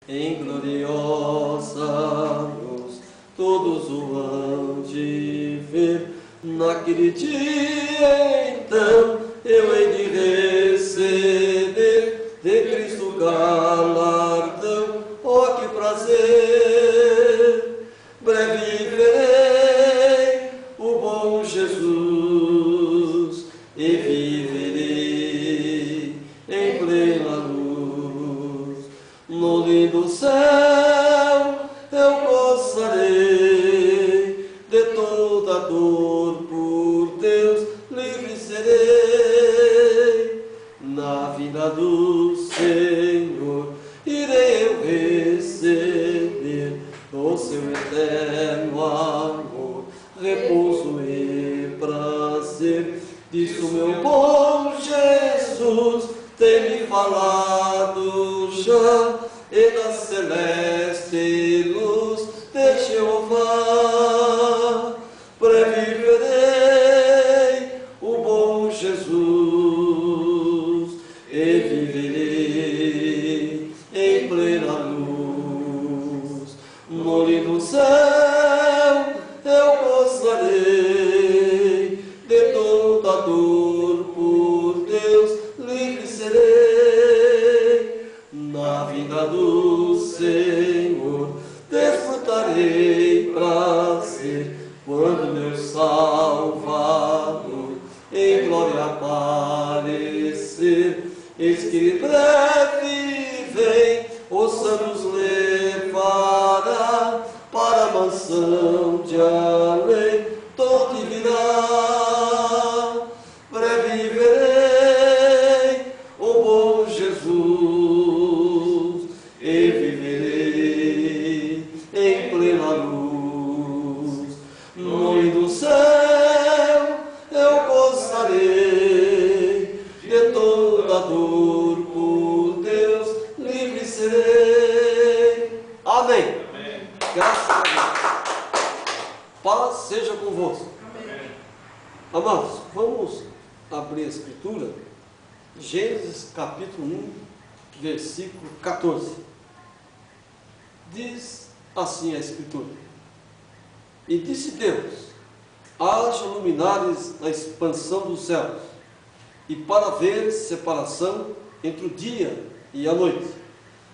Em gloriosa luz, todos o hão de ver. Naquele dia, então, eu hei de receber de Cristo galardão. Oh, que prazer! Breve verei o bom Jesus e viverei em plena luz. No lindo céu eu gozarei, de toda dor por Deus livre serei. Na vinda do Senhor irei eu receber o seu eterno amor, repouso e prazer. Disso meu bom Jesus tem me falado já, e da celeste luz de Jeová previverei o bom Jesus e viverei em plena luz. No lindo céu eu gozarei, de toda dor por Deus livre serei. Na vinda do Senhor desfrutarei prazer, quando meu Salvador em glória aparecer. Eis que breve vem, os santos levará para a mansão de além, donde virá. Breve verei o bom Jesus e viverei em plena luz. No lindo céu eu gozarei, de toda dor por Deus livre serei. Amém. Amém. Graças a Deus. Paz seja convosco. Amém. Amados, vamos abrir a Escritura, Gênesis capítulo 1, versículo 14. Diz assim a Escritura: E disse Deus: haja luminares na expansão dos céus, e para ver separação entre o dia e a noite,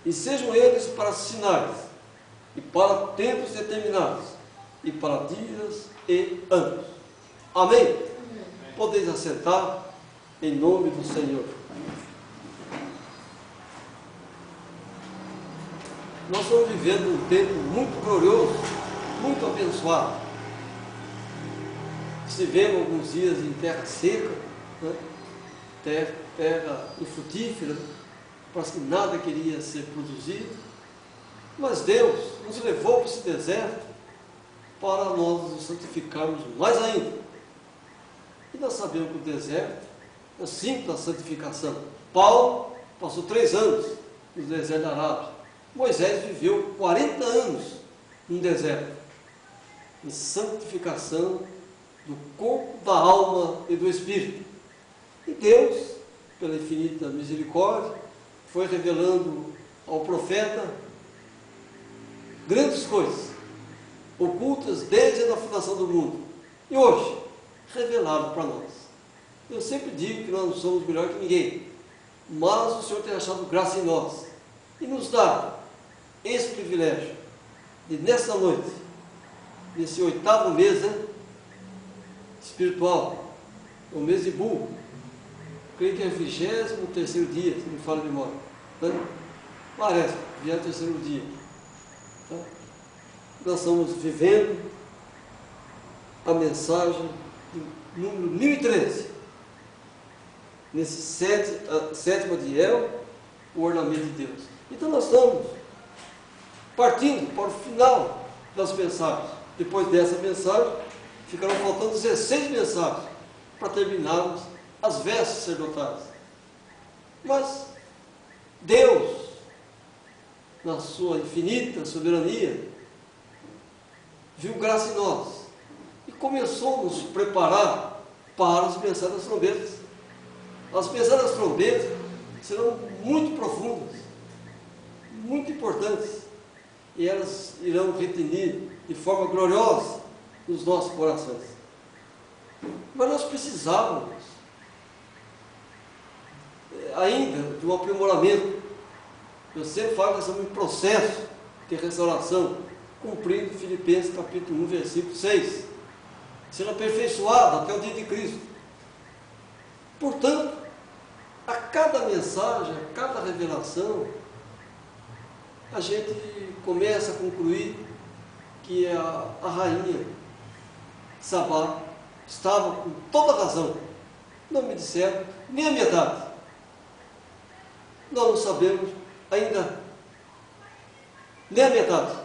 e sejam eles para sinais, e para tempos determinados, e para dias e anos. Amém? Amém. Podeis assentar em nome do Senhor. Nós estamos vivendo um tempo muito glorioso, muito abençoado. Estivemos alguns dias em terra seca, né? terra infrutífera, parece que nada queria ser produzido, mas Deus nos levou para esse deserto para nós nos santificarmos mais ainda. E nós sabemos que o deserto é o símbolo da santificação. Paulo passou 3 anos no deserto da Arábia. Moisés viveu 40 anos no deserto, em santificação do corpo, da alma e do espírito. E Deus, pela infinita misericórdia, foi revelando ao profeta grandes coisas, ocultas desde a fundação do mundo, e hoje, revelado para nós. Eu sempre digo que nós não somos melhor que ninguém, mas o Senhor tem achado graça em nós, e nos dá esse privilégio de, nessa noite, nesse 8º mês, né, espiritual, o mês de Bul, creio que é o 23º dia, se me fala de memória, né? Parece, 23º dia. Tá? Nós estamos vivendo a mensagem do número 1013, nesse sétimo de El, o ornamento de Deus. Então nós estamos partindo para o final das mensagens. Depois dessa mensagem, ficarão faltando 16 mensagens para terminarmos as vestes sacerdotais. Mas Deus, na sua infinita soberania, viu graça em nós e começou a nos preparar para as mensagens das trombetas. As mensagens das trombetas serão muito profundas, muito importantes e elas irão retenir de forma gloriosa nos nossos corações. Mas nós precisávamos ainda de um aprimoramento. Eu sempre falo que nós estamos em processo de restauração, cumprindo Filipenses capítulo 1, versículo 6, sendo aperfeiçoado até o dia de Cristo. Portanto, a cada mensagem, a cada revelação, a gente começa a concluir que a rainha Sabá estava com toda a razão. Não me disseram nem a metade. Nós não sabemos ainda nem a metade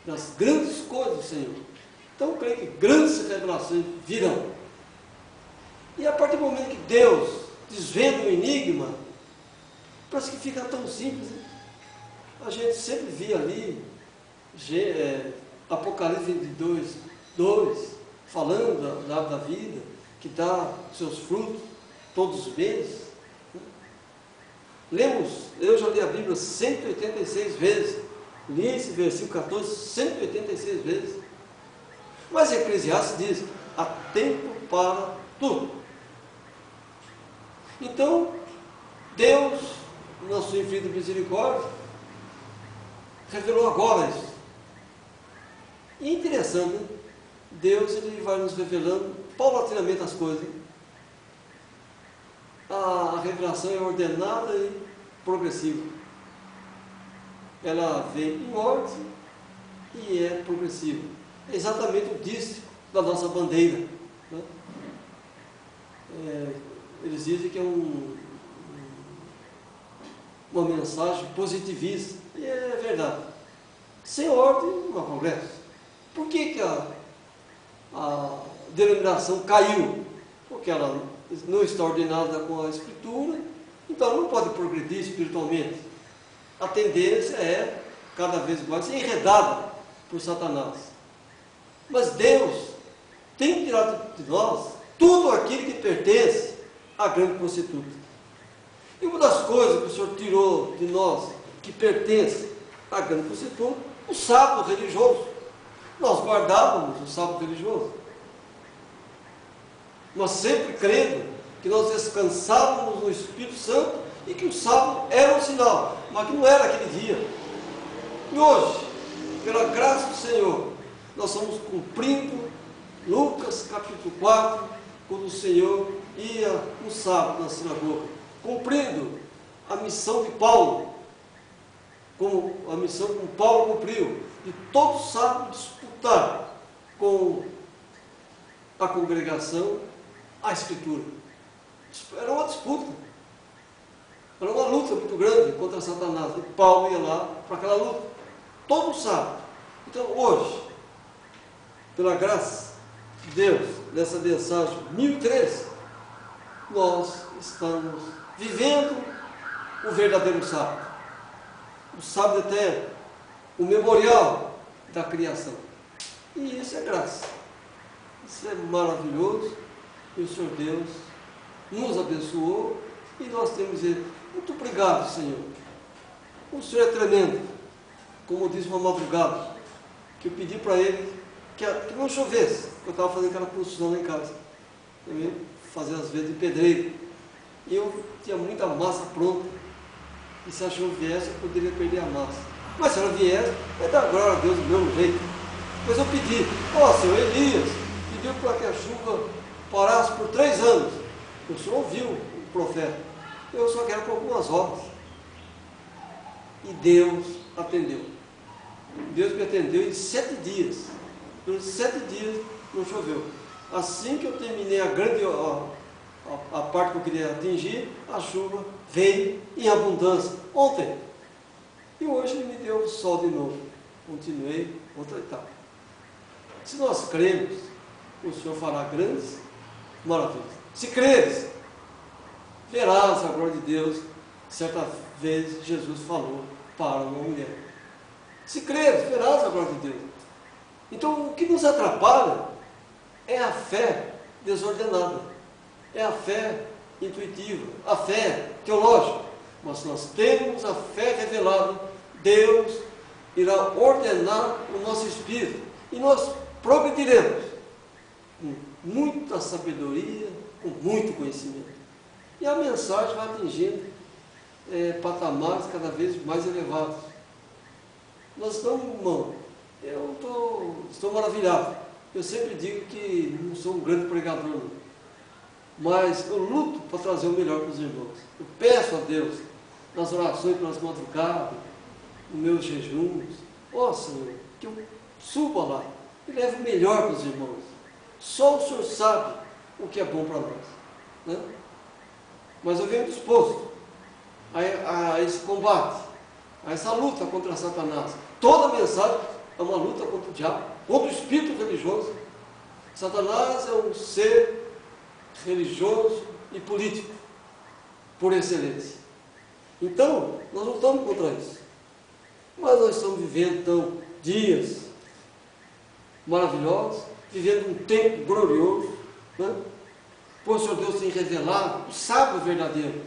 das grandes coisas do Senhor. Então, eu creio que grandes revelações virão. E a partir do momento que Deus desvenda o enigma, parece que fica tão simples, né? A gente sempre via ali Apocalipse 22, falando da árvore da vida, que dá seus frutos todos os meses. Lemos, eu já li a Bíblia 186 vezes, li esse versículo 14 186 vezes. Mas Eclesiastes diz: há tempo para tudo. Então, Deus, na sua infinita misericórdia, revelou agora isso. E é interessante, né? Deus, ele vai nos revelando paulatinamente as coisas. A revelação é ordenada e progressiva. Ela vem em ordem e é progressiva. É exatamente o dístico da nossa bandeira, né? Eles dizem que é uma mensagem positivista, e é verdade. Sem ordem não há progresso. Por que a denominação caiu? Porque ela não está ordenada com a Escritura, então ela não pode progredir espiritualmente. A tendência é, cada vez mais, ser enredada por Satanás. Mas Deus tem tirado de nós tudo aquilo que pertence à grande prostituta. E uma das coisas que o Senhor tirou de nós, que pertence à grande prostituta, o sábado religioso. Nós guardávamos o sábado religioso, mas sempre crendo que nós descansávamos no Espírito Santo e que o sábado era um sinal, mas que não era aquele dia. E hoje, pela graça do Senhor, nós estamos cumprindo Lucas capítulo 4, quando o Senhor ia no sábado na sinagoga, cumprindo a missão de Paulo, como a missão que Paulo cumpriu, de todo sábado disputar com a congregação a Escritura. Era uma disputa, era uma luta muito grande contra Satanás, e Paulo ia lá para aquela luta, todo sábado. Então hoje, pela graça de Deus, nessa mensagem 1013, nós estamos vivendo o verdadeiro sábado, o sábado eterno, o memorial da criação. E isso é graça, isso é maravilhoso. E o Senhor Deus nos abençoou e nós temos que dizer: muito obrigado, Senhor. O Senhor é tremendo. Como disse uma madrugada, que eu pedi para ele que não chovesse, porque eu estava fazendo aquela construção lá em casa. Eu ia fazer as vezes de pedreiro. E eu tinha muita massa pronta. E se a chuva viesse, eu poderia perder a massa. Mas se ela viesse, vai dar glória a Deus do mesmo jeito. Mas eu pedi: Senhor, Elias pediu para que a chuva parasse por 3 anos. O Senhor ouviu o profeta. Eu só quero por algumas horas. E Deus atendeu. Deus me atendeu em 7 dias. Durante 7 dias não choveu. Assim que eu terminei a parte que eu queria atingir, a chuva veio em abundância ontem. E hoje Ele me deu o sol de novo. Continuei outra etapa. Se nós cremos, o Senhor fará grandes maravilhas. Se creres, verás a glória de Deus. Certa vez Jesus falou para uma mulher: se creres, verás a glória de Deus. Então, o que nos atrapalha é a fé desordenada, é a fé intuitiva, a fé teológica. Mas nós temos a fé revelada Deus irá ordenar o nosso espírito e nós progrediremos com muita sabedoria, com muito conhecimento. E a mensagem vai atingindo patamares cada vez mais elevados. Nós estamos, irmão, estou maravilhado. Eu sempre digo que não sou um grande pregador, não. Mas eu luto para trazer o melhor para os irmãos. Eu peço a Deus, nas orações pelas madrugadas, nos meus jejuns, ó Senhor, que eu suba lá e leve o melhor para os irmãos. Só o Senhor sabe o que é bom para nós, né? Mas eu venho disposto a esse combate, a essa luta contra Satanás. Toda mensagem é uma luta contra o diabo, contra o espírito religioso. Satanás é um ser religioso e político, por excelência. Então, nós lutamos contra isso. Mas nós estamos vivendo, então, dias maravilhosos, vivendo um tempo glorioso, né? Pois o Senhor Deus tem revelado o sábado verdadeiro.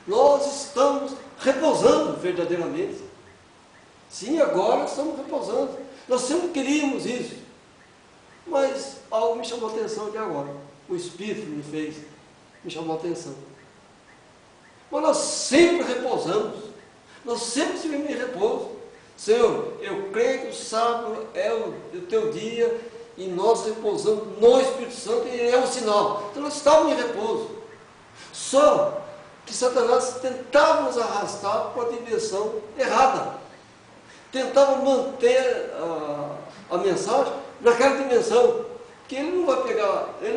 Nós estamos repousando verdadeiramente. Sim, agora estamos repousando. Nós sempre queríamos isso. Mas algo me chamou a atenção aqui agora. O Espírito me chamou a atenção. Mas nós sempre repousamos. Nós sempre estivemos em repouso. Senhor, eu creio que o sábado é o teu dia e nós repousamos no Espírito Santo e é um sinal. Então nós estávamos em repouso. Só que Satanás tentava nos arrastar para a direção errada. Tentava manter a mensagem naquela dimensão. Que ele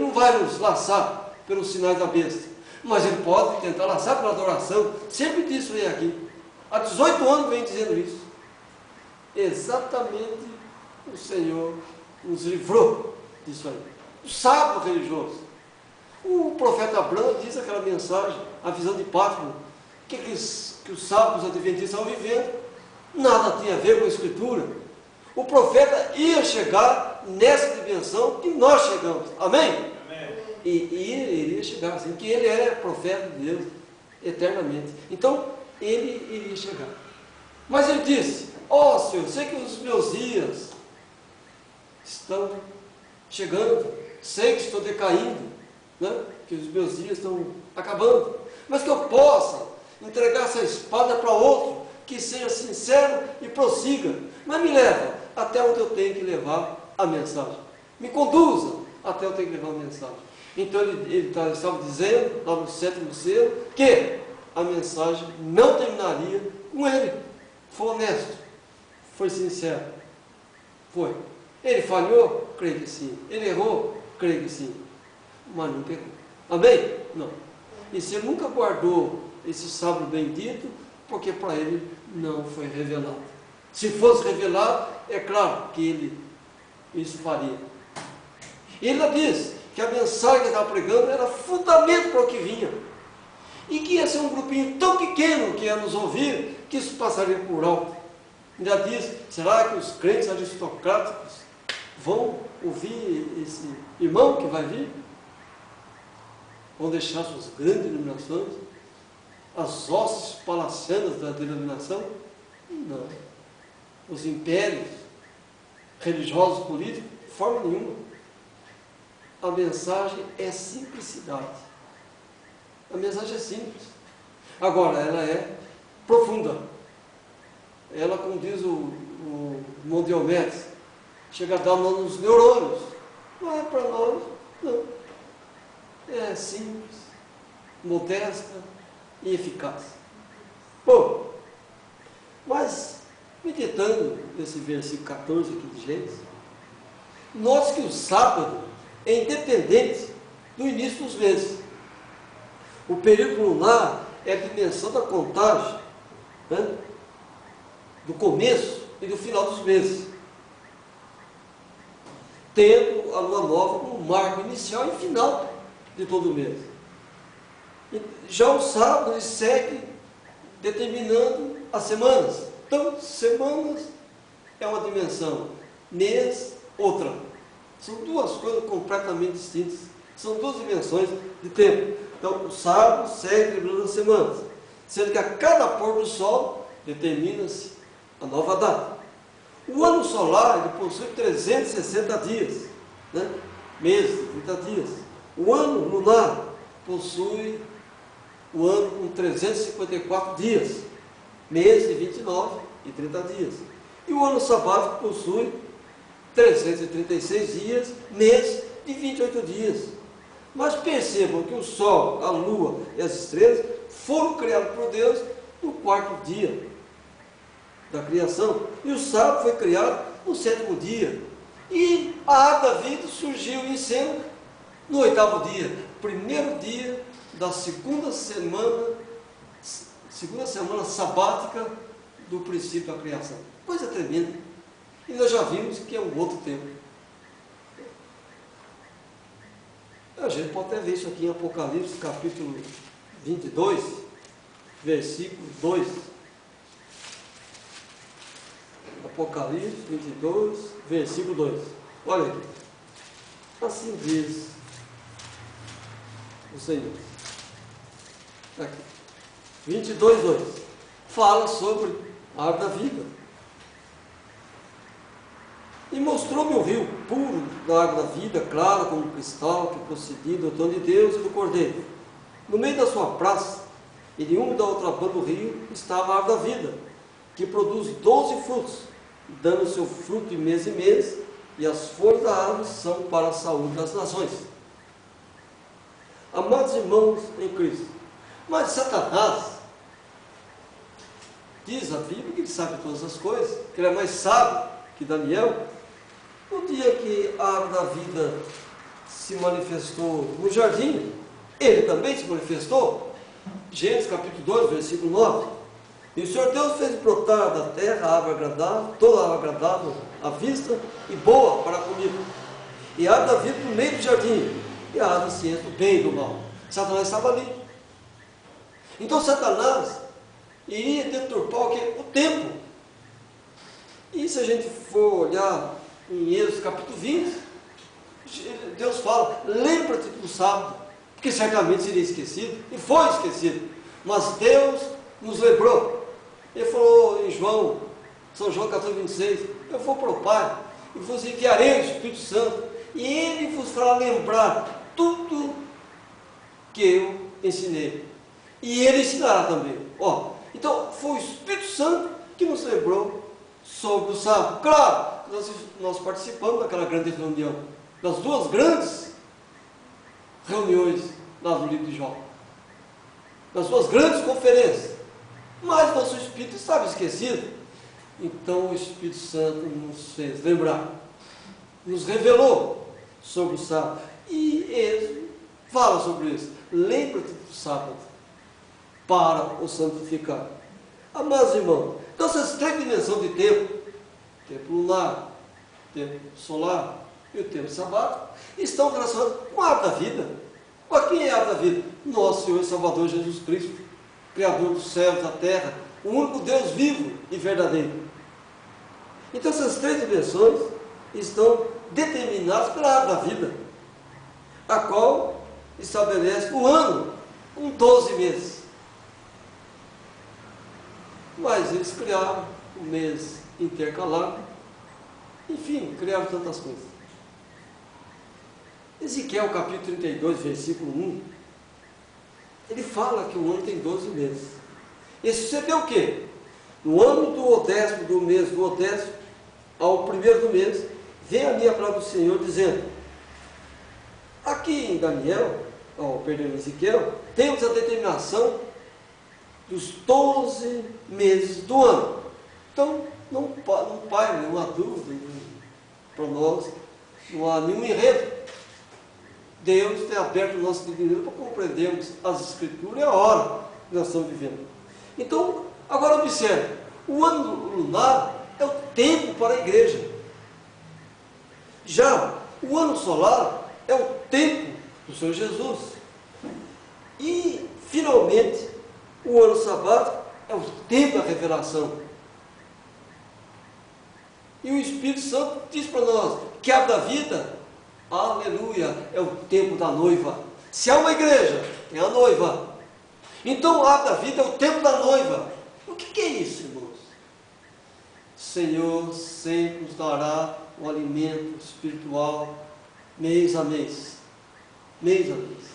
não vai nos laçar pelos sinais da besta. Mas ele pode tentar laçar pela adoração. Sempre disse isso aqui. Há 18 anos vem dizendo isso. Exatamente o Senhor nos livrou disso aí. O sábado religioso. O profeta Abraão diz aquela mensagem, a visão de Pátimo, que os sábados adventistas estavam vivendo, nada tinha a ver com a Escritura. O profeta ia chegar nessa dimensão que nós chegamos. Amém? Amém. E ele iria chegar assim, que ele é profeta de Deus eternamente. Então, ele iria chegar. Mas ele disse, ó Senhor, sei que os meus dias estão chegando, sei que estou decaindo, né? Que os meus dias estão acabando, mas que eu possa entregar essa espada para outro, que seja sincero e prossiga, mas me leva até onde eu tenho que levar a mensagem, me conduza até onde eu tenho que levar a mensagem. Então ele estava dizendo, lá no 7º selo, que a mensagem não terminaria com ele. Foi honesto, foi sincero, foi. Ele falhou? Creio que sim. Ele errou? Creio que sim. Mas não pegou. Amém? Não. E se ele nunca guardou esse sábado bendito, porque para ele não foi revelado. Se fosse revelado, é claro que ele isso faria. E ele diz que a mensagem que ele estava pregando era fundamento para o que vinha. E que ia ser um grupinho tão pequeno que ia nos ouvir, que isso passaria por alto. Ainda diz, será que os crentes aristocráticos vão ouvir esse irmão que vai vir? Vão deixar suas grandes denominações? As hostes palacianas da denominação? Não. Os impérios religiosos, políticos, de forma nenhuma. A mensagem é simplicidade. A mensagem é simples. Agora, ela é profunda. Ela, como diz o Monte Diomedes, chega a dar nos neurônios. Não é para nós, não. É simples, modesta e eficaz. Bom, mas, meditando nesse versículo 14 aqui de Gênesis, note que o sábado é independente do início dos meses. O período lunar é a dimensão da contagem, né? Do começo e do final dos meses, tendo a lua nova como marco inicial e final de todo o mês. E já o sábado ele segue determinando as semanas. Então, semanas é uma dimensão, mês, outra. São duas coisas completamente distintas. São duas dimensões de tempo. Então, o sábado segue determinando as semanas, sendo que a cada pôr do sol determina-se a nova data. O ano solar, ele possui 360 dias, né? Meses, 30 dias. O ano lunar possui o ano com 354 dias, meses de 29 e 30 dias. E o ano sabático possui 336 dias, meses de 28 dias. Mas percebam que o Sol, a Lua e as estrelas foram criados por Deus no quarto dia da criação. E o sábado foi criado no sétimo dia. E a árvore da vida surgiu em cena no oitavo dia, primeiro dia da segunda semana sabática do princípio da criação. Coisa tremenda. E nós já vimos que é um outro tempo. A gente pode até ver isso aqui em Apocalipse, capítulo 22, versículo 2. Apocalipse 22, versículo 2. Olha aqui. Assim diz o Senhor. Aqui. 22, 2. Fala sobre a árvore da vida. E mostrou-me o rio puro da água da vida, claro como cristal, que procedia do trono de Deus e do Cordeiro. No meio da sua praça, e de uma da outra banda do rio, estava a árvore da vida, que produz 12 frutos, dando seu fruto de mês em mês, e as folhas da árvore são para a saúde das nações. Amados irmãos em Cristo, mas Satanás diz a Bíblia que ele sabe todas as coisas, que ele é mais sábio que Daniel. No dia que a árvore da vida se manifestou no jardim, ele também se manifestou. Gênesis capítulo 2, versículo 9. E o Senhor Deus fez brotar da terra a árvore agradável, toda a árvore agradável à vista e boa para a comida. E a árvore da vida no meio do jardim, e a árvore ciência do bem e do mal. Satanás estava ali. Então Satanás iria deturpar o tempo. E se a gente for olhar em Êxodo capítulo 20, Deus fala, lembra-te do sábado, porque certamente seria esquecido, e foi esquecido, mas Deus nos lembrou. Ele falou em São João 14, 26, eu vou para o Pai, e vos enviarei o Espírito Santo, e Ele vos fará lembrar tudo que eu ensinei, e Ele ensinará também. Então foi o Espírito Santo que nos lembrou sobre o sábado. Claro, nós participamos daquela grande reunião, das duas grandes reuniões lá no livro de Jó, das duas grandes conferências, mas nosso espírito estava esquecido. Então o Espírito Santo nos fez lembrar, nos revelou sobre o sábado, e ele fala sobre isso. Lembra-te do sábado para o santificar. Amados irmãos, então essas três dimensões de tempo lunar, tempo solar e o tempo sabático, estão relacionados com a árvore da vida. Mas quem é a árvore da vida? Nosso Senhor e Salvador Jesus Cristo, Criador dos céus e da terra, o único Deus vivo e verdadeiro. Então essas três dimensões estão determinadas pela árvore da vida, a qual estabelece o ano com 12 meses. Mas eles criaram o mês intercalado, enfim, criaram tantas coisas. Ezequiel capítulo 32, versículo 1, ele fala que o ano tem 12 meses. E sucedeu o quê? No ano do 10º do mês, do 10º ao 1º do mês, vem a minha palavra do Senhor dizendo, aqui em em Ezequiel, temos a determinação dos 12 meses do ano. Então, não paira nenhuma dúvida para nós, não há nenhum enredo. Deus tem aberto o nosso entendimento para compreendermos as Escrituras e a hora que nós estamos vivendo. Então, agora observe, o ano lunar é o tempo para a igreja. Já o ano solar é o tempo do Senhor Jesus. E, finalmente, o ano sabático é o tempo da revelação. E o Espírito Santo diz para nós que a árvore da vida, aleluia, é o tempo da noiva. Se há uma igreja, tem a noiva. Então a árvore da vida é o tempo da noiva. O que é isso, irmãos? Senhor sempre nos dará um alimento espiritual mês a mês. Mês a mês.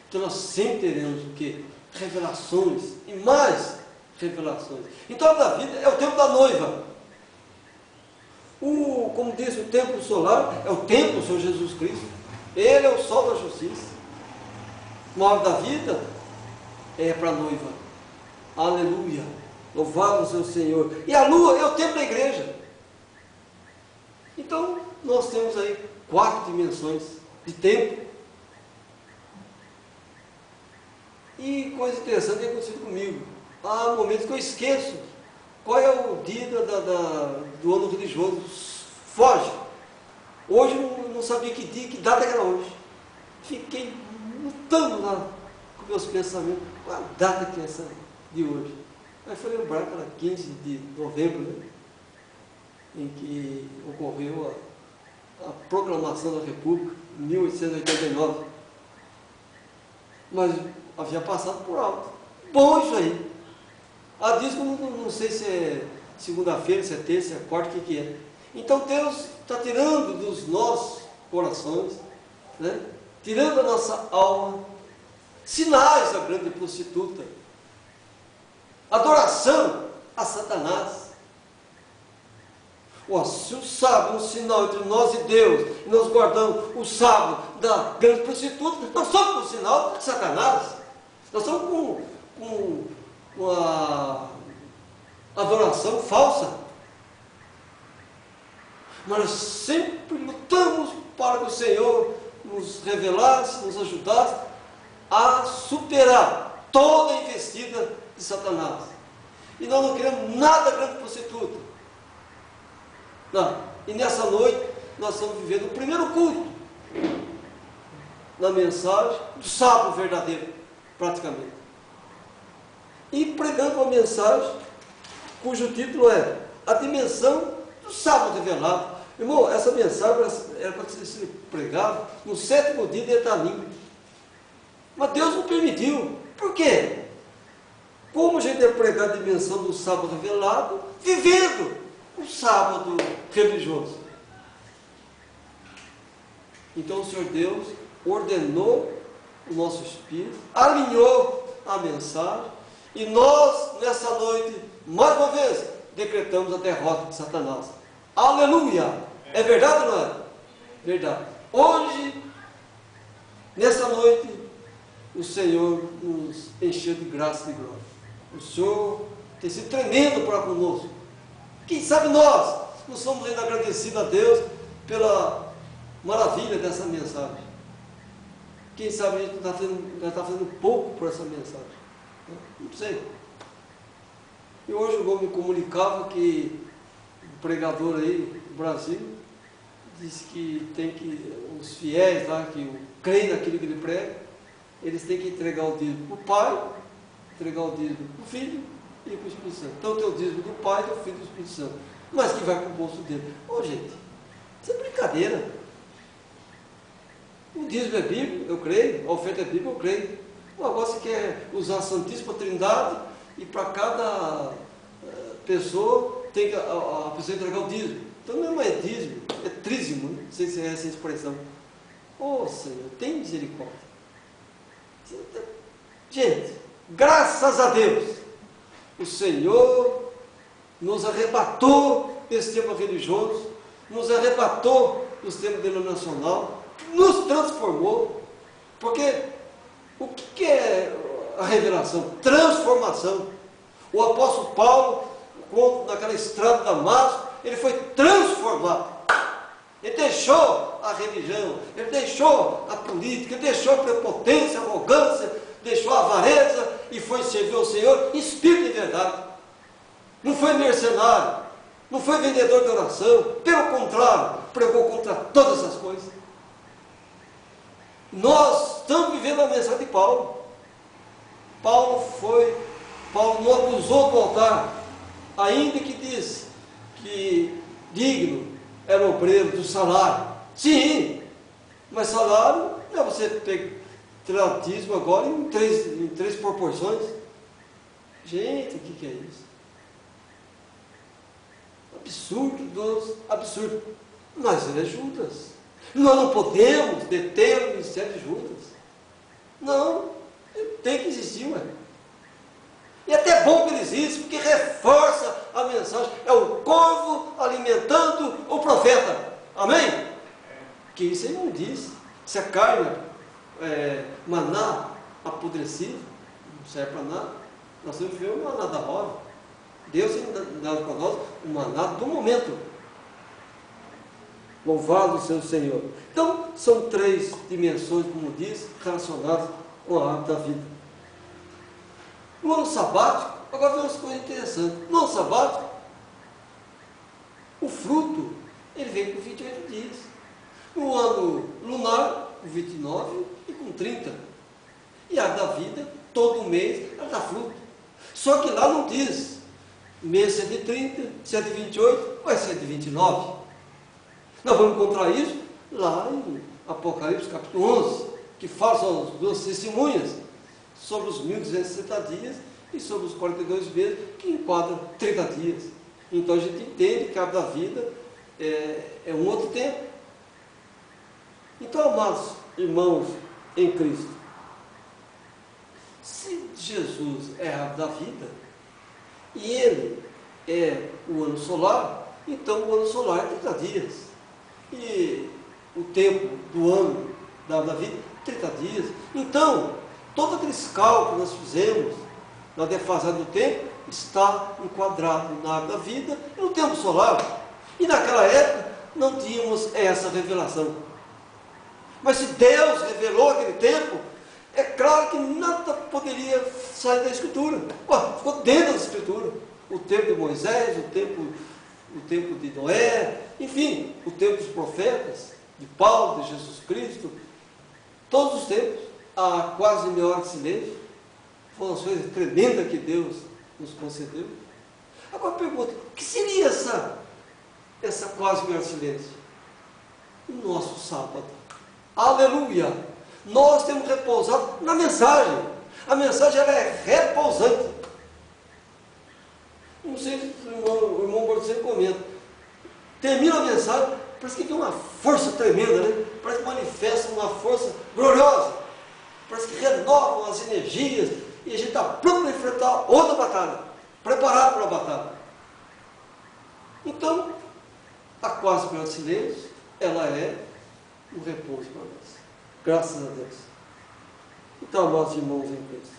Então nós sempre teremos o quê? Revelações e mais revelações. Então a da vida é o tempo da noiva. Como diz, o templo solar é o templo do Senhor Jesus Cristo. Ele é o sol da justiça. Uma hora da vida é para a noiva. Aleluia. Louvado seja o Senhor. E a lua é o templo da igreja. Então nós temos aí 4 dimensões de tempo. E coisa interessante tem acontecido comigo. Há momentos que eu esqueço qual é o dia do ano religioso. Foge. Hoje eu não sabia que dia, que data era hoje. Fiquei lutando lá com meus pensamentos. Qual a data que é essa de hoje? Aí foi lembrar que era 15 de novembro, né? Em que ocorreu a proclamação da República, em 1889. Mas havia passado por alto. Bom isso aí. A disco não sei se é segunda-feira, se é terça, se é quarta, o que é. Então Deus está tirando dos nossos corações, né? Tirando da nossa alma, sinais da grande prostituta. Adoração a Satanás. Se o sábado é um sinal entre nós e Deus, e nós guardamos o sábado da grande prostituta, nós somos um sinal de Satanás. Nós estamos com uma adoração falsa. Mas nós sempre lutamos para que o Senhor nos revelasse, nos ajudasse a superar toda a investida de Satanás. E nós não queremos nada grande prostituta. Não. E nessa noite nós estamos vivendo o primeiro culto na mensagem do sábado verdadeiro, praticamente. E pregando uma mensagem cujo título é A Dimensão do Sábado Revelado. Irmão, essa mensagem era para ser pregada no 7º dia de Etanim. Mas Deus não permitiu. Por quê? Como a gente deve pregar a dimensão do sábado revelado, vivendo o sábado religioso? Então o Senhor Deus ordenou o nosso espírito, alinhou a mensagem, e nós, nessa noite, mais uma vez, decretamos a derrota de Satanás. Aleluia! É verdade ou não é? Verdade. Hoje, nessa noite, o Senhor nos encheu de graça e de glória. O Senhor tem sido tremendo para conosco. Quem sabe nós não somos ainda agradecidos a Deus pela maravilha dessa mensagem. Quem sabe a gente não está fazendo pouco por essa mensagem. Não sei. E hoje o irmão me comunicava que o pregador aí do Brasil disse que tem que, os fiéis lá, que creem naquilo que ele prega, eles têm que entregar o dízimo para o Pai, entregar o dízimo para o Filho e para o Espírito Santo. Então tem o dízimo do Pai, do Filho e do Espírito Santo. Mas que vai para o bolso dele. Gente, isso é brincadeira. O dízimo é bíblico, eu creio. A oferta é bíblica, eu creio. Agora você quer usar a Santíssima Trindade e para cada pessoa tem que a pessoa entregar o dízimo. Então não é dízimo, é trízimo, né? Não sei se é essa a expressão. Senhor, tem misericórdia. Gente, graças a Deus, o Senhor nos arrebatou desse tempo religioso, nos arrebatou dos tempos denominacional, nos transformou, porque o que é a revelação? Transformação. O apóstolo Paulo, naquela estrada de Damasco, ele foi transformado. Ele deixou a religião, ele deixou a política, ele deixou a prepotência, a arrogância, deixou a avareza e foi servir ao Senhor em espírito e verdade. Não foi mercenário, não foi vendedor de oração, pelo contrário, pregou contra todas essas coisas. Nós estamos vivendo a mensagem de Paulo. Paulo não abusou do altar, ainda que disse que digno era o obreiro do salário. Sim, mas salário não é você tirar dízimo agora em três proporções. Gente, o que é isso? absurdo dos absurdos. Mas ele é Judas. Nós não podemos deter o ministério de Judas. Não, ele tem que existir, ué. E é até bom que ele existe, porque reforça a mensagem. É o corvo alimentando o profeta. Amém? Que isso ele não diz. Se a carne maná apodrecido, não serve para nada. Nós temos que ver o maná da hora. Deus tem dado para nós o maná do momento. Louvado seja o Senhor. Então, são 3 dimensões, como diz, relacionadas com a árvore da vida. No ano sabático, agora vem umas coisas interessantes. No ano sabático, o fruto, ele vem com 28 dias. No ano lunar, com 29 e com 30. E a árvore da vida, todo mês, ela dá fruto. Só que lá não diz, mês 130, 128, ou é 129. Nós vamos encontrar isso lá em Apocalipse capítulo 11, que fala sobre as 2 testemunhas, sobre os 1260 dias e sobre os 42 meses, que enquadram 30 dias. Então a gente entende que a árvore da vida é um outro tempo. Então, amados irmãos em Cristo, se Jesus é a árvore da vida, e ele é o ano solar, então o ano solar é 30 dias. E o tempo do ano da vida, 30 dias. Então, todos aqueles cálculos que nós fizemos na defasagem do tempo, está enquadrado na árvore da vida e no tempo solar. E naquela época não tínhamos essa revelação. Mas se Deus revelou aquele tempo, é claro que nada poderia sair da Escritura. Ficou dentro da Escritura. O tempo de Moisés, o tempo de Noé, enfim, o tempo dos profetas, de Paulo, de Jesus Cristo, todos os tempos, há quase meia hora de silêncio. Foram as coisas tremendas que Deus nos concedeu. Agora pergunta, o que seria essa quase meia hora de silêncio? O nosso sábado. Aleluia! Nós temos repousado na mensagem. A mensagem ela é repousante. Não sei se o irmão Borges comenta. Termina a mensagem, parece que tem uma força tremenda, né? Parece que manifesta uma força gloriosa. Parece que renovam as energias e a gente está pronto para enfrentar outra batalha, preparado para a batalha. Então, a quase meia hora de silêncio, ela é um repouso para nós. Graças a Deus. Então, amados irmãos em Cristo,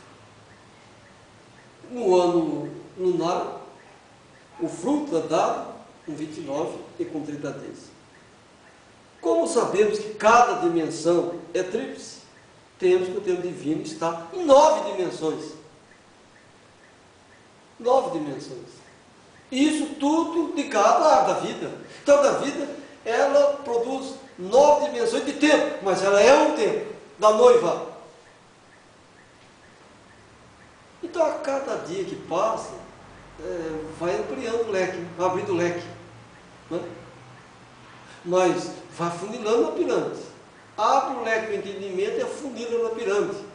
no ano lunar, o fruto é dado com 29 e com 30 dias. Como sabemos que cada dimensão é tríplice, temos que o tempo divino está em 9 dimensões. 9 dimensões. Isso tudo ligado à árvore da vida. Então a árvore da vida, ela produz 9 dimensões de tempo, mas ela é um tempo da noiva. Então a cada dia que passa, vai ampliando o leque, vai abrindo o leque. Né? Mas vai afunilando a pirâmide. Abre o leque do entendimento e afunila na pirâmide.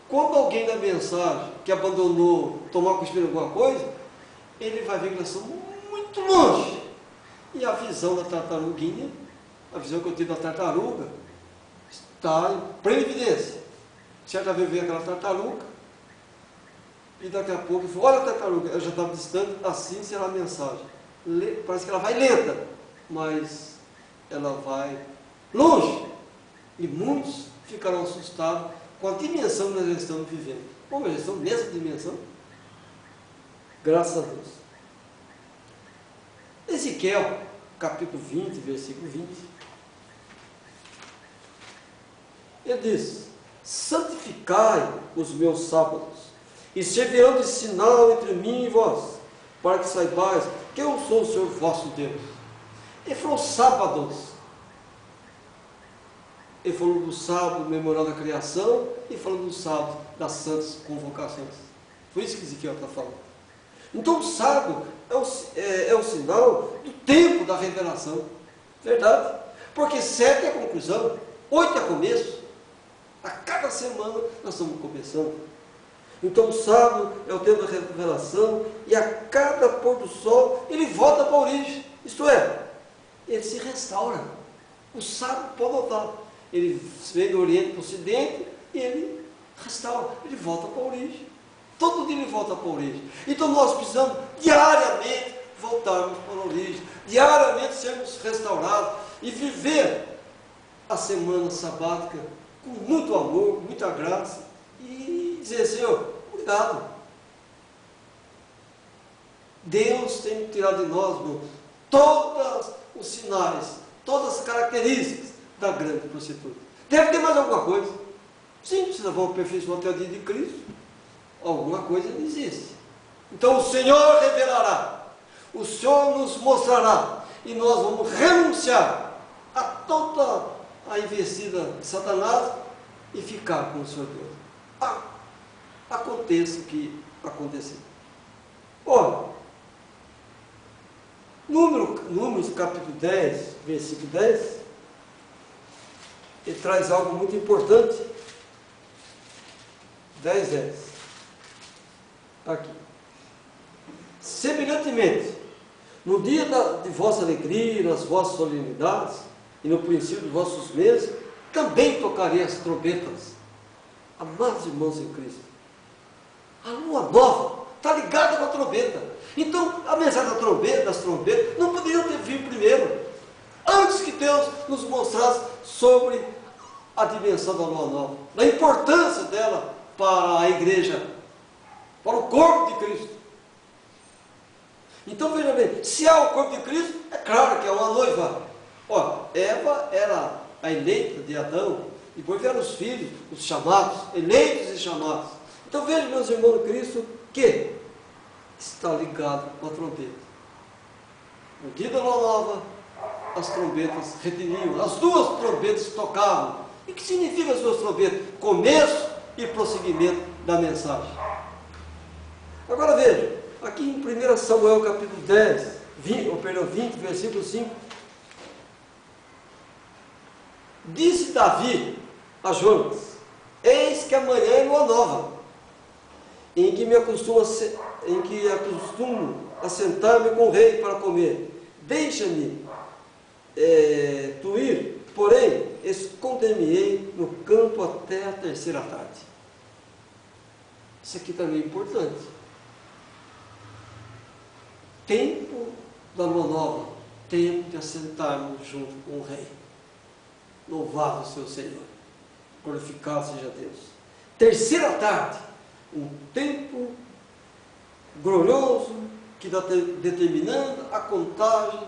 Quando alguém da mensagem que abandonou tomar conhecimento de alguma coisa, ele vai ver que nós estamos muito longe. E a visão da tartaruguinha, a visão que eu tive da tartaruga, está em plena evidência. Certa vez veio aquela tartaruga, e daqui a pouco eu falei, olha a tartaruga, eu já estava distante, assim será a mensagem. Parece que ela vai lenta, mas ela vai longe. E muitos ficarão assustados com a dimensão que nós já estamos vivendo. Como nós estamos nessa dimensão? Graças a Deus. Ezequiel, capítulo 20, versículo 20. Ele diz, santificai os meus sábados, e servirão de sinal entre mim e vós, para que saibais que eu sou o Senhor vosso Deus. Ele falou sábados. Ele falou do sábado, memorial da criação, e falou do sábado das santas convocações. Foi isso que Ezequiel está falando. Então o sábado é o sinal do tempo da revelação. Verdade? Porque 7 é a conclusão, 8 é começo. A cada semana nós estamos começando. Então o sábado é o tempo da revelação, e a cada pôr do sol ele volta para a origem, isto é, ele se restaura. O sábado, pode notar, ele vem do Oriente para o Ocidente e ele restaura, ele volta para a origem. Todo dia ele volta para a origem. Então nós precisamos diariamente voltarmos para a origem, diariamente sermos restaurados e viver a semana sabática com muito amor, muita graça, e dizer: Senhor, obrigado. Deus tem tirado de nós, irmão, todos os sinais, todas as características da grande prostituta. Deve ter mais alguma coisa. Sim, se nós vamos aperfeiçoar até o dia de Cristo, alguma coisa não existe. Então o Senhor revelará, o Senhor nos mostrará, e nós vamos renunciar a toda a investida de Satanás e ficar com o Senhor Deus. Aconteça o que acontecer. Olha, Números capítulo 10, versículo 10, ele traz algo muito importante. 10. Aqui. Semelhantemente, no dia de vossa alegria, nas vossas solenidades, e no princípio dos vossos meses, também tocarei as trombetas. Amados irmãos em Cristo, a lua nova está ligada com a trombeta. Então, a mensagem das trombetas, não poderia ter vindo primeiro, antes que Deus nos mostrasse sobre a dimensão da lua nova, a importância dela para a igreja, para o corpo de Cristo. Então, veja bem, se há o corpo de Cristo, é claro que é uma noiva. Olha, Eva era a eleita de Adão, depois vieram os filhos, os chamados, eleitos e chamados. Então, veja, meus irmãos em Cristo, que está ligado com a trombeta. No dia da lua nova, as trombetas retiniam, as duas trombetas tocavam. E o que significa as duas trombetas? Começo e prosseguimento da mensagem. Agora veja, aqui em 1 Samuel capítulo 20, versículo 5, disse Davi a Jonas: eis que amanhã é lua nova, em que acostumo a sentar-me com o rei para comer. Deixa-me tu ir, porém esconder-me-ei no campo até a terceira tarde. Isso aqui também é importante. Tempo da lua nova, tempo de assentarmos junto com o rei. Louvado seja o Senhor, glorificado seja Deus. Terceira tarde, um tempo glorioso que está determinando a contagem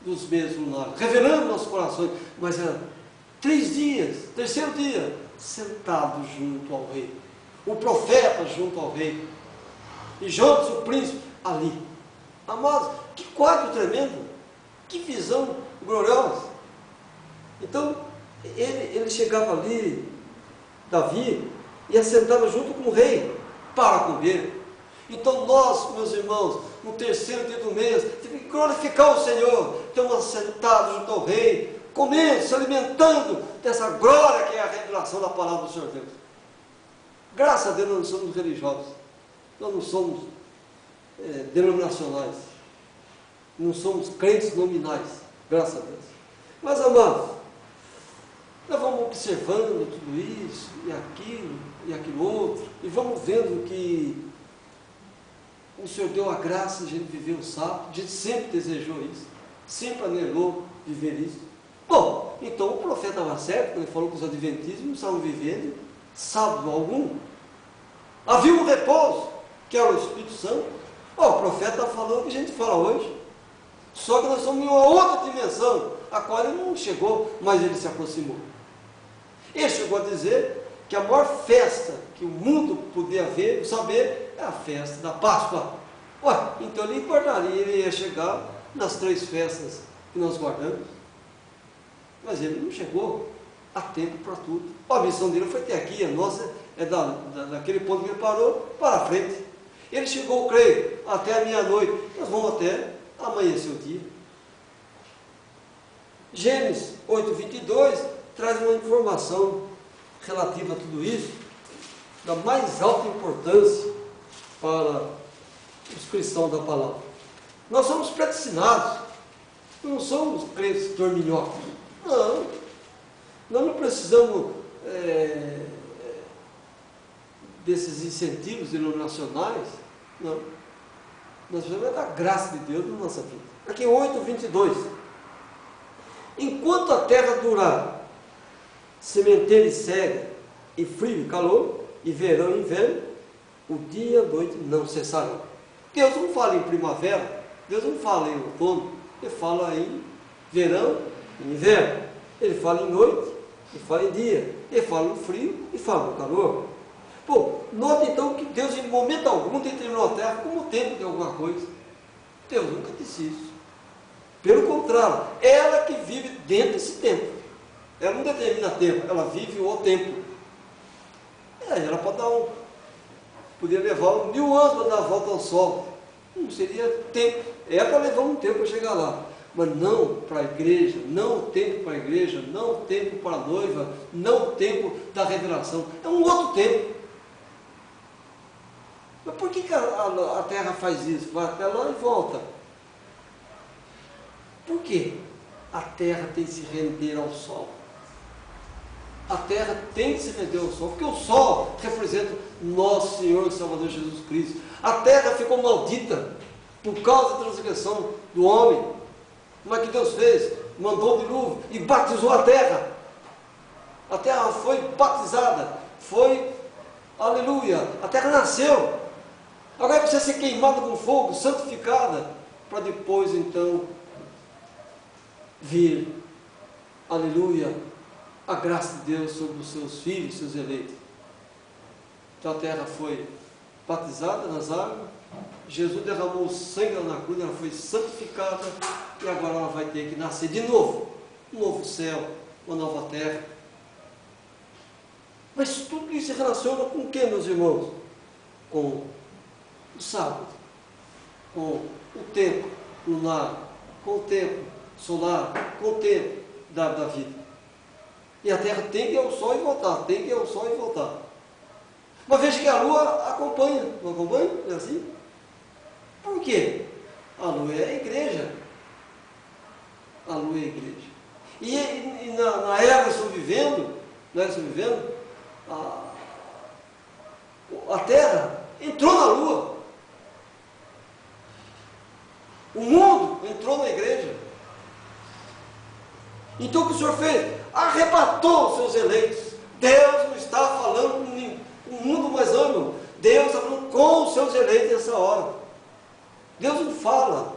dos meses lunares, revelando nossos corações. Mas era 3 dias, terceiro dia, sentado junto ao rei, o profeta junto ao rei, e Jonas, o príncipe, ali. Amados, que quadro tremendo, que visão gloriosa. Então, ele chegava ali, Davi, e assentava junto com o rei para comer. Então nós, meus irmãos, no terceiro dia do mês, temos que glorificar o Senhor, estamos assentados junto ao rei, comendo, se alimentando dessa glória que é a revelação da palavra do Senhor Deus. Graças a Deus nós não somos religiosos, nós não somos denominacionais, não somos crentes nominais, graças a Deus. Mas, amados, nós vamos observando tudo isso, e aquilo outro, e vamos vendo que o Senhor deu a graça de a gente viver o sábado, a gente sempre desejou isso, sempre anelou viver isso. Bom, então o profeta estava certo, quando ele falou que os adventistas não estavam vivendo sábado algum. Havia um repouso, que era o Espírito Santo. O profeta está falando o que a gente fala hoje, só que nós estamos em uma outra dimensão, a qual ele não chegou, mas ele se aproximou. Ele chegou a dizer que a maior festa que o mundo podia saber é a festa da Páscoa. Então ele guardaria, ele ia chegar nas 3 festas que nós guardamos, mas ele não chegou a tempo para tudo. A missão dele foi até aqui, a nossa é daquele ponto que ele parou para frente. Ele chegou, creio, até a meia-noite, nós vamos até amanhecer o dia. Gênesis 8:22 traz uma informação relativa a tudo isso. da mais alta importância para os cristãos da palavra. Nós somos predestinados, não somos crentes dorminhocos. Não, nós não precisamos desses incentivos denominacionais, não. Nós precisamos da graça de Deus na nossa vida. Aqui 8:22. Enquanto a terra durar, sementeira e cega, e frio e calor, e verão e inverno, o dia e a noite não cessarão. Deus não fala em primavera, Deus não fala em outono, Ele fala em verão e inverno. Ele fala em noite, Ele fala em dia, Ele fala no frio e fala no calor. Pô, note então que Deus em momento algum determinou a terra como tempo de alguma coisa. Deus nunca disse isso. Pelo contrário, ela que vive dentro desse tempo. Ela não determina tempo, ela vive o tempo. Ela pode poderia levar 1000 anos para dar a volta ao sol. Não seria tempo. Ela levou um tempo para chegar lá. Mas não para a igreja, não o tempo para a igreja, não o tempo para a noiva, não o tempo da revelação. É um outro tempo. Mas por que a terra faz isso? Vai até lá e volta. Por quê? A terra tem que se render ao sol. A terra tem que se render ao sol, porque o sol representa nosso Senhor e Salvador Jesus Cristo. A terra ficou maldita por causa da transgressão do homem. Mas que Deus fez? Mandou o dilúvio e batizou a terra. A terra foi batizada, aleluia, a terra nasceu. Agora precisa ser queimada com fogo, santificada, para depois então vir, aleluia, a graça de Deus sobre os seus filhos, seus eleitos. Então a terra foi batizada nas águas, Jesus derramou o sangue na cruz, ela foi santificada, e agora ela vai ter que nascer de novo, um novo céu, uma nova terra. Mas tudo isso se relaciona com o que, meus irmãos? Com o sábado, com o tempo lunar, com o tempo solar, com o tempo da vida. E a terra tem que ir ao sol e voltar, tem que ir ao sol e voltar. Mas veja que a lua acompanha, não acompanha? É assim? Por quê? A lua é a igreja. A lua é a igreja. E na era que estou vivendo, a terra entrou na lua. O mundo entrou na igreja. Então o que o Senhor fez? Arrebatou os seus eleitos. Deus não está falando com o mundo mais amplo. Deus está falando com os seus eleitos nessa hora. Deus não fala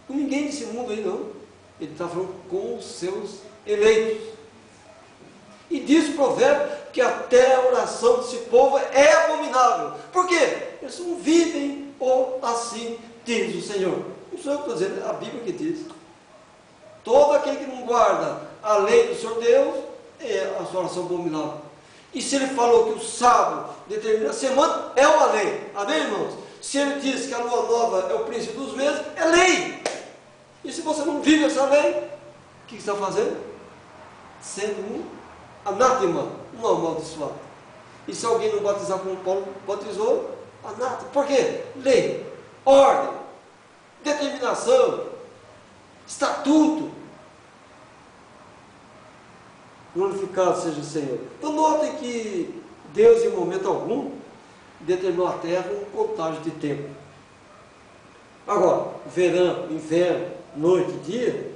com ninguém desse mundo aí, não. Ele está falando com os seus eleitos. E diz o provérbio que até a oração desse povo é abominável. Por quê? Eles não vivem ou assim diz o Senhor. Não sou eu que estou dizendo, é a Bíblia que diz. Todo aquele que não guarda a lei do Senhor Deus, é a sua oração abominável. E se ele falou que o sábado determina a semana, é uma lei. Amém, irmãos? Se ele diz que a lua nova é o princípio dos meses, é lei. E se você não vive essa lei, o que você está fazendo? Sendo um anátema, um amaldiçoado. E se alguém não batizar como Paulo batizou, anátema. Por quê? Lei, ordem, determinação, estatuto. Glorificado seja o Senhor. Então notem que Deus em momento algum determinou a terra com contagem de tempo. Agora, verão, inverno, noite e dia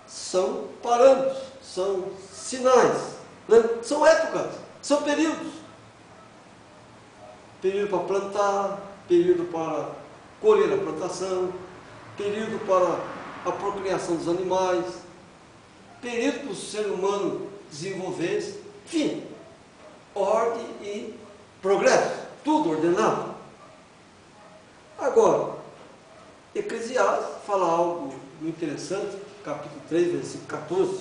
são parâmetros, são sinais, né? São épocas, são períodos. Período para plantar, período para colher a plantação, período para a procriação dos animais, período para o ser humano desenvolver-se, enfim, ordem e progresso, tudo ordenado. Agora, Eclesiastes fala algo muito interessante, capítulo 3, versículo 14.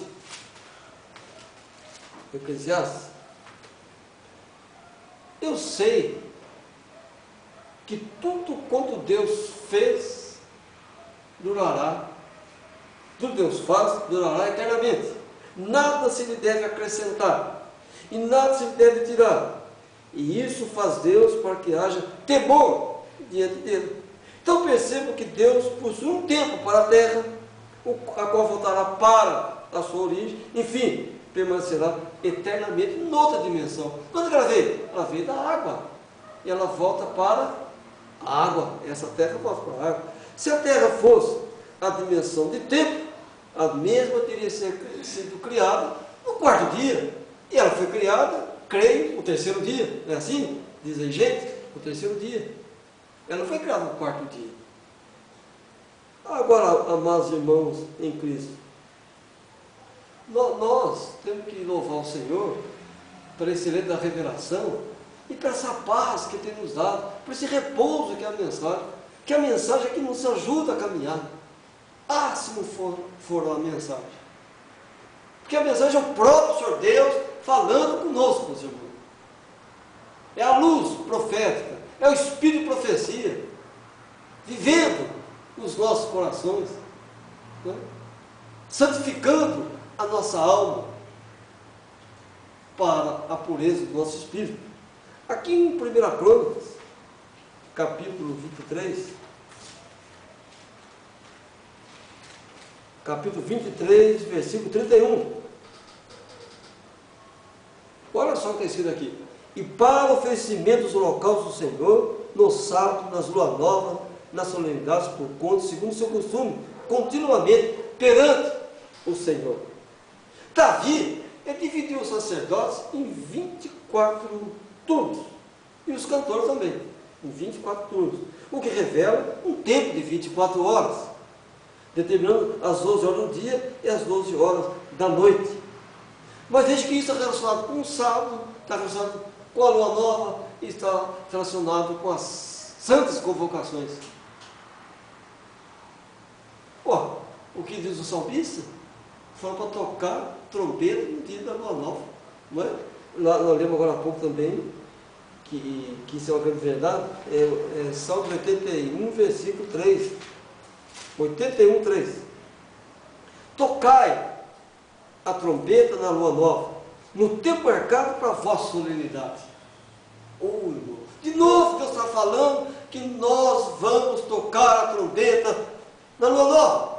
Eclesiastes. Eu sei que tudo quanto Deus fez durará, tudo Deus faz durará eternamente. Nada se lhe deve acrescentar. e nada se deve tirar. E isso faz Deus para que haja temor diante dele. Então perceba que Deus possui um tempo para a terra, a qual voltará para a sua origem, enfim, permanecerá eternamente noutra dimensão. Quando ela veio? Ela veio da água, e ela volta para a água. Essa terra volta para a água. Se a terra fosse a dimensão de tempo, a mesma teria sido criada no quarto dia, e ela foi criada, creio, no terceiro dia, não é assim? Dizem gente, no terceiro dia. Ela não foi criada no quarto dia. Agora, amados irmãos em Cristo, nós temos que louvar o Senhor pela excelência da revelação e por essa paz que Ele tem nos dado, por esse repouso que é a mensagem é que nos ajuda a caminhar. Ah, se não for a mensagem. Porque a mensagem é o próprio Senhor Deus falando conosco, meus irmãos. É a luz profética, é o Espírito de profecia, vivendo nos nossos corações, né? Santificando a nossa alma para a pureza do nosso espírito. Aqui em 1 Crônicas, capítulo 23, versículo 31. Olha só o que está escrito aqui. E para o oferecimento dos holocaustos do Senhor, no sábado, nas luas novas, nas solenidades por conta, segundo o seu costume, continuamente perante o Senhor. Davi, ele dividiu os sacerdotes em 24 turnos, e os cantores também, em 24 turnos, o que revela um tempo de 24 horas, determinando as 12 horas do dia e as 12 horas da noite. Mas veja que isso está relacionado com o sábado, está relacionado com a lua nova, e está relacionado com as santas convocações. O que diz o salmista? Foi para tocar trombeta no dia da lua nova. Não é? Nós lemos agora há pouco também, que isso é uma grande verdade, é Salmo 81, versículo 3. 81, 3. Tocai a trombeta na lua nova, no tempo marcado para a vossa solenidade. Irmão, de novo Deus está falando que nós vamos tocar a trombeta na lua nova.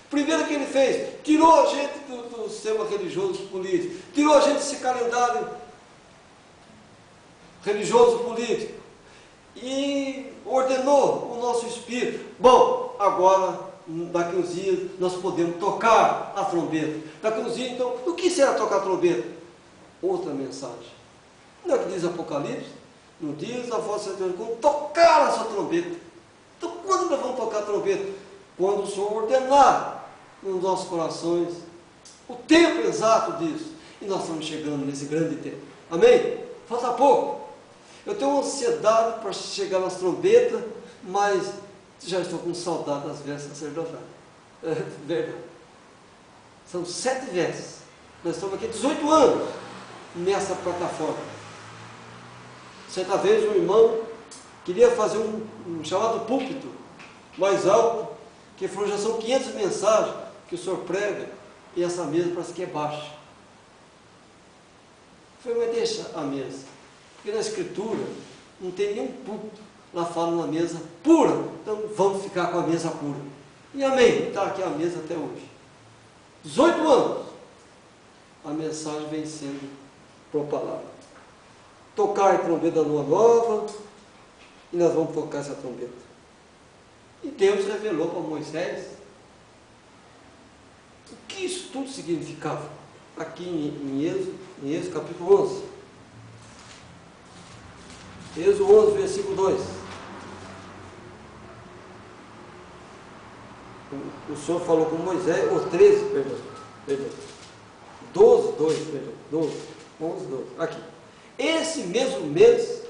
Primeiro que ele fez, tirou a gente do sistema religioso político, tirou a gente desse calendário religioso político e ordenou o nosso espírito. Bom, agora, daqui uns dias, nós podemos tocar a trombeta. Daqui uns dias, então, o que será tocar a trombeta? Outra mensagem. Não é o que diz Apocalipse? No dia da vossa quando tocar a sua trombeta. Então, quando nós vamos tocar a trombeta? Quando o Senhor ordenar nos nossos corações o tempo exato disso. E nós estamos chegando nesse grande tempo. Amém? Falta pouco. Eu tenho uma ansiedade para chegar nas trombetas, mas já estou com saudade das vestes sacerdotais. É verdade. São 7 vestes. Nós estamos aqui 18 anos nessa plataforma. Certa vez um irmão queria fazer um chamado púlpito mais alto, que falou, já são 500 mensagens que o senhor prega, e essa mesa parece que é baixa. Eu falei, mas deixa a mesa, porque na escritura não tem nenhum púlpito, lá fala uma mesa pura, então vamos ficar com a mesa pura. E amém, está aqui a mesa até hoje. 18 anos, a mensagem vem sendo propalada. Tocar a trombeta da lua nova, e nós vamos tocar essa trombeta. E Deus revelou para Moisés o que isso tudo significava. Aqui em Êxodo capítulo 11. Êxodo 11, versículo 2. O Senhor falou com Moisés, ou 13, perdão. 12, 2, perdão. 12, 11, 12. Aqui. Esse mesmo mês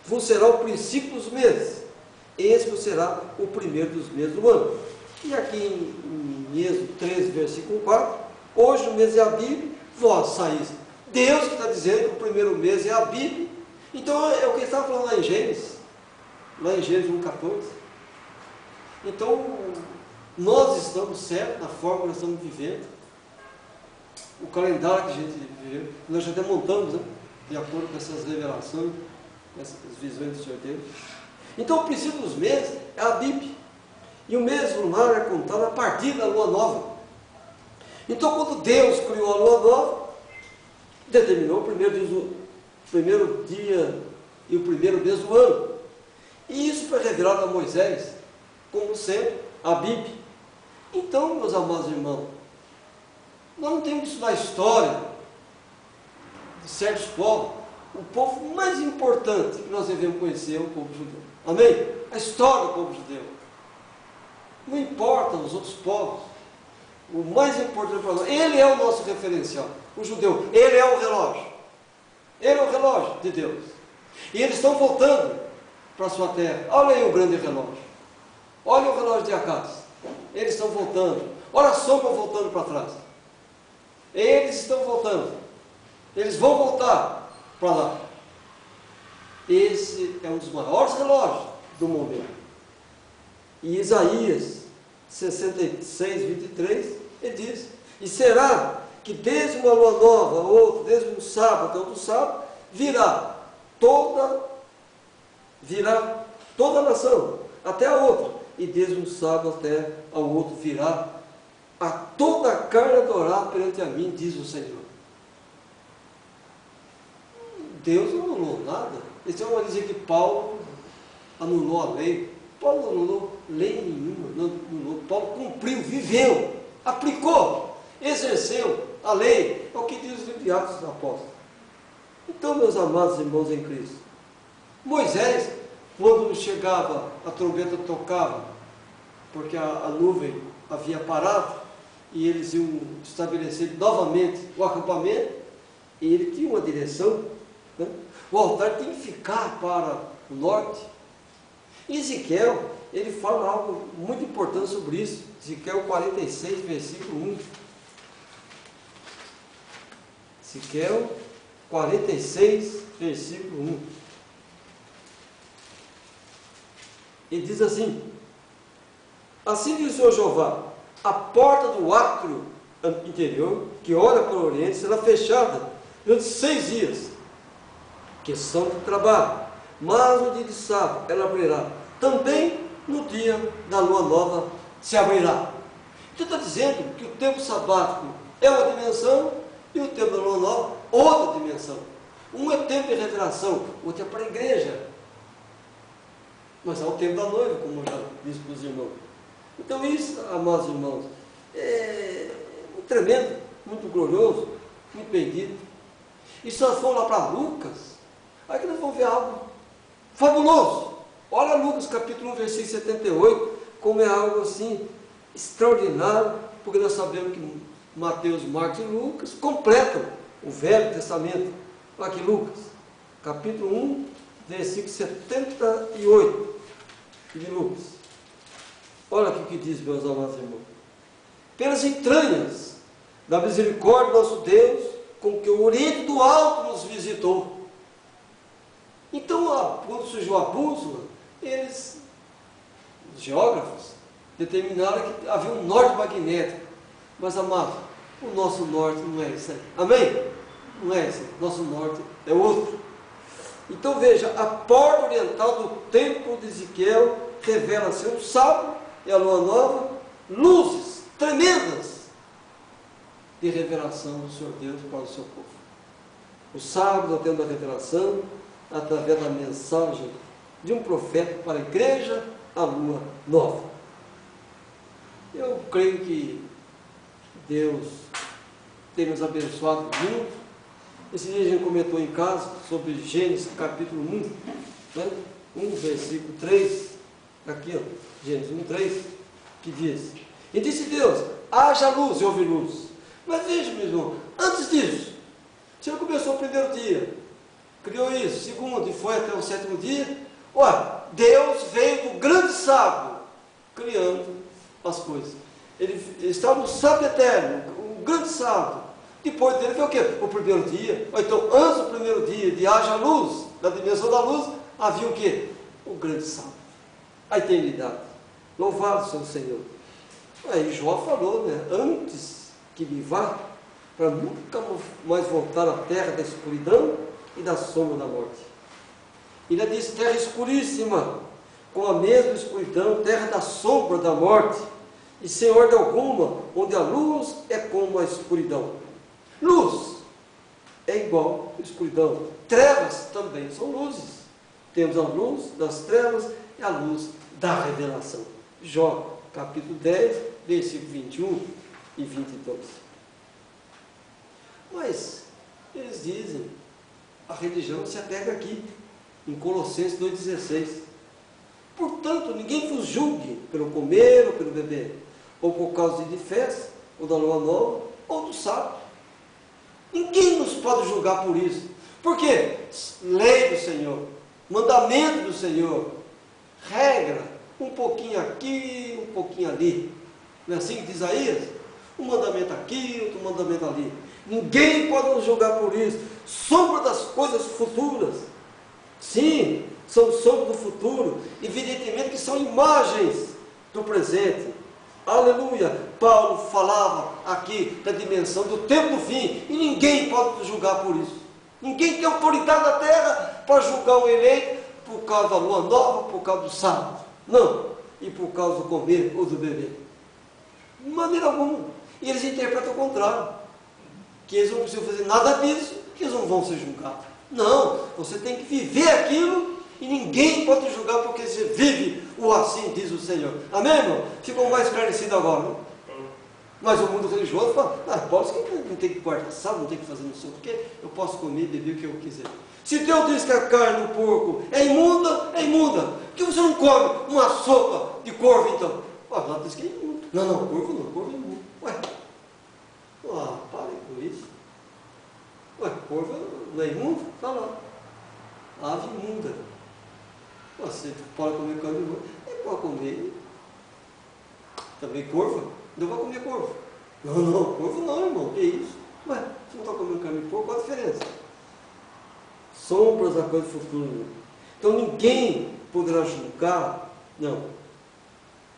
vos será o princípio dos meses. Esse vos será o primeiro dos meses do ano. E aqui em Êxodo 13, versículo 4, hoje o mês é Abib, vós saís. Deus que está dizendo que o primeiro mês é Abib. Então é o que ele estava falando lá em Gênesis 1,14. Então nós estamos certos na forma que nós estamos vivendo. o calendário que a gente viveu, nós já demontamos, né? De acordo com essas revelações, essas visões do Senhor Deus. Então, o princípio dos meses é a Bíblia. E o mês lunar é contado a partir da lua nova. Então, quando Deus criou a lua nova, determinou o primeiro dia e o primeiro mês do ano. E isso foi revelado a Moisés, como sendo a Bíblia. Então, meus amados irmãos, nós não temos que estudar a história de certos povos. O povo mais importante que nós devemos conhecer é o povo judeu. Amém? A história do povo judeu. Não importa os outros povos. O mais importante para nós, ele é o nosso referencial. O judeu, ele é o relógio. Ele é o relógio de Deus. E eles estão voltando para a sua terra. Olha aí o grande relógio. Olha o relógio de Acaz. Eles estão voltando. Olha a sombra voltando para trás. Eles estão voltando. Eles vão voltar para lá. Esse é um dos maiores relógios do momento. E Isaías 66, 23, ele diz: e será que desde uma lua nova, outra, desde um sábado até outro sábado, virá toda a nação, até a outra, e desde um sábado até ao outro virá a toda a carne adorar perante a mim, diz o Senhor. Deus não anulou nada. Eles vão dizer que Paulo anulou a lei. Paulo não anulou lei nenhuma. Não anulou. Paulo cumpriu, viveu, aplicou, exerceu a lei. É o que diz os livros de Atos dos Apóstolos. Então, meus amados irmãos em Cristo, Moisés, quando chegava, a trombeta tocava, porque a nuvem havia parado, e eles iam estabelecer novamente o acampamento, e ele tinha uma direção, né? O altar tem que ficar para o norte. E Ezequiel, ele fala algo muito importante sobre isso. Ezequiel 46, versículo 1. Ezequiel 46, versículo 1. Ele diz assim: assim diz o Senhor Jeová, a porta do átrio interior, que olha para o oriente, será fechada durante 6 dias, que são de trabalho, mas no dia de sábado ela abrirá. Também no dia da lua nova se abrirá. Então está dizendo que o tempo sabático é uma dimensão e o tempo da lua nova outra dimensão. Um é tempo de revelação, outro é para a igreja. Mas há o tempo da noiva, como eu já disse para os irmãos. Então isso, amados irmãos, é muito tremendo, muito glorioso, muito bendito. E se nós formos lá para Lucas, aí que nós vamos ver algo fabuloso. Olha Lucas capítulo 1, versículo 78, como é algo assim extraordinário, porque nós sabemos que Mateus, Marcos e Lucas completam o Velho Testamento. Olha aqui Lucas, capítulo 1, versículo 78 de Lucas. Olha aqui o que diz, meus amados irmãos. Pelas entranhas da misericórdia do nosso Deus, com que o Oriente do Alto nos visitou. Então, quando surgiu a bússola, eles, os geógrafos, determinaram que havia um norte magnético. Mas, amado, o nosso norte não é esse aí. Amém? Não é esse. Nosso norte é outro. Então, veja, a porta oriental do templo de Ezequiel revela-se um sábado e a lua nova, luzes tremendas de revelação do Senhor Deus para o seu povo. O sábado é o tempo da revelação, através da mensagem de um profeta para a igreja, a lua nova. Eu creio que Deus tem nos abençoado muito. Esse dia a gente comentou em casa sobre Gênesis capítulo 1, né? 1 versículo 3, aqui ó, Gênesis 1, 3, que diz: e disse Deus, haja luz e houve luz. Mas veja, meu irmão, antes disso, se ele começou o primeiro dia, criou isso, segundo, e foi até o 7º dia, olha, Deus veio do grande sábado, criando as coisas. Ele estava no sábado eterno, o grande sábado. Depois dele veio o quê? O primeiro dia. Ou então, antes do primeiro dia de haja luz, da dimensão da luz, havia o quê? O grande sábado. A eternidade. Louvado seja o Senhor. Aí Jó falou, né? Antes que me vá, para nunca mais voltar à terra da escuridão e da sombra da morte. Ele diz: terra escuríssima, com a mesma escuridão, terra da sombra da morte, e sem ordem alguma, onde a luz é como a escuridão. Luz é igual à escuridão. Trevas também são luzes. Temos a luz das trevas e a luz da revelação. Jó, capítulo 10, versículo 21 e 22. Mas eles dizem, a religião se apega aqui, em Colossenses 2,16. Portanto, ninguém vos julgue pelo comer ou pelo beber, ou por causa de festa, ou da lua nova, ou do sábado. Ninguém nos pode julgar por isso. Por quê? Lei do Senhor, mandamento do Senhor, regra, um pouquinho aqui, um pouquinho ali. Não é assim que diz Isaías? Um mandamento aqui, outro mandamento ali. Ninguém pode nos julgar por isso. Sombra das coisas futuras. Sim, são sombras do futuro. Evidentemente que são imagens do presente. Aleluia! Paulo falava aqui da dimensão do tempo do fim. E ninguém pode nos julgar por isso. Ninguém tem autoridade na terra para julgar um eleito por causa da lua nova, por causa do sábado. Não. E por causa do comer ou do beber. De maneira alguma. E eles interpretam o contrário. Que eles não precisam fazer nada disso, que eles não vão ser julgados. Não, você tem que viver aquilo e ninguém pode te julgar porque você vive o assim diz o Senhor. Amém, irmão? Ficou mais esclarecido agora, não? Mas o mundo religioso fala, Paulo, não tem que guardar sábado, não tem que fazer não sei o quê, eu posso comer e beber o que eu quiser. Se Deus diz que a carne do porco é imunda, é imunda. Por que você não come uma sopa de corvo então? Lá diz que é imundo. Não, corvo é imundo. Ué, parem com isso. Ué, corvo não é imundo? Está lá. Ave imunda. Você pode comer carne imunda? Pode comer. Também corvo? Não vai comer corvo. Não, corvo não, irmão. Que isso? Ué, você não está comendo carne de porco? Qual a diferença? Sombras da coisa futura. Então ninguém poderá julgar. Não.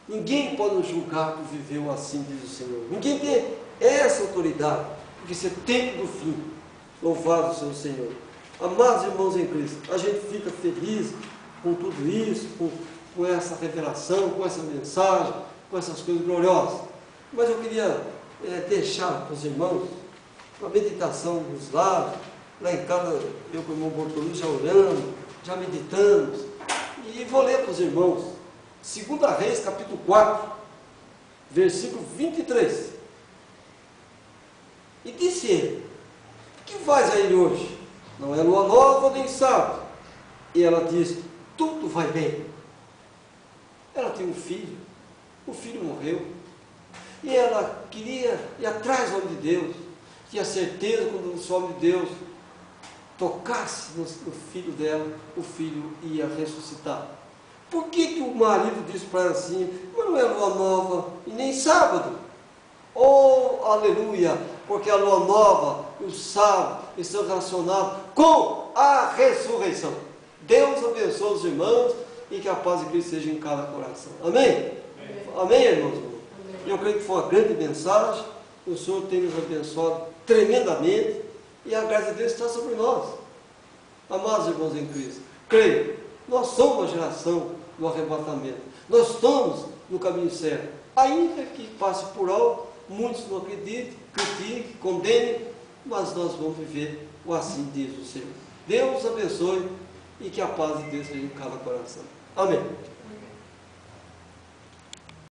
Ninguém pode nos julgar por viver o assim diz o Senhor. Ninguém tem essa autoridade. Porque isso é tempo do fim. Louvado seja o Senhor. Amados irmãos em Cristo, a gente fica feliz com tudo isso, com essa revelação, com essa mensagem, com essas coisas gloriosas. Mas eu queria deixar para os irmãos uma meditação nos lares. Lá em casa, eu com o irmão Bortoluz já orando, já meditamos. E vou ler para os irmãos. 2 Reis, capítulo 4, versículo 23. E disse ele: que vais a ele hoje? Não é lua nova nem sábado. E ela disse: tudo vai bem. Ela tem um filho, o filho morreu, e ela queria ir atrás do homem de Deus, tinha certeza quando o homem de Deus tocasse no filho dela, o filho ia ressuscitar. Por que o marido disse para ela assim: mas não é lua nova e nem sábado? Oh, aleluia! Porque a lua nova e o sábado estão relacionados com a ressurreição. Deus abençoe os irmãos e que a paz de Cristo seja em cada coração. Amém? Amém, irmãos? Amém. Eu creio que foi uma grande mensagem. O Senhor tem nos abençoado tremendamente e a graça de Deus está sobre nós. Amados irmãos em Cristo, creio, nós somos uma geração do arrebatamento. Nós estamos no caminho certo. Ainda que passe por algo, muitos não acreditem, critiquem, condenem, mas nós vamos viver o assim diz o Senhor. Deus abençoe e que a paz de Deus seja em cada coração. Amém.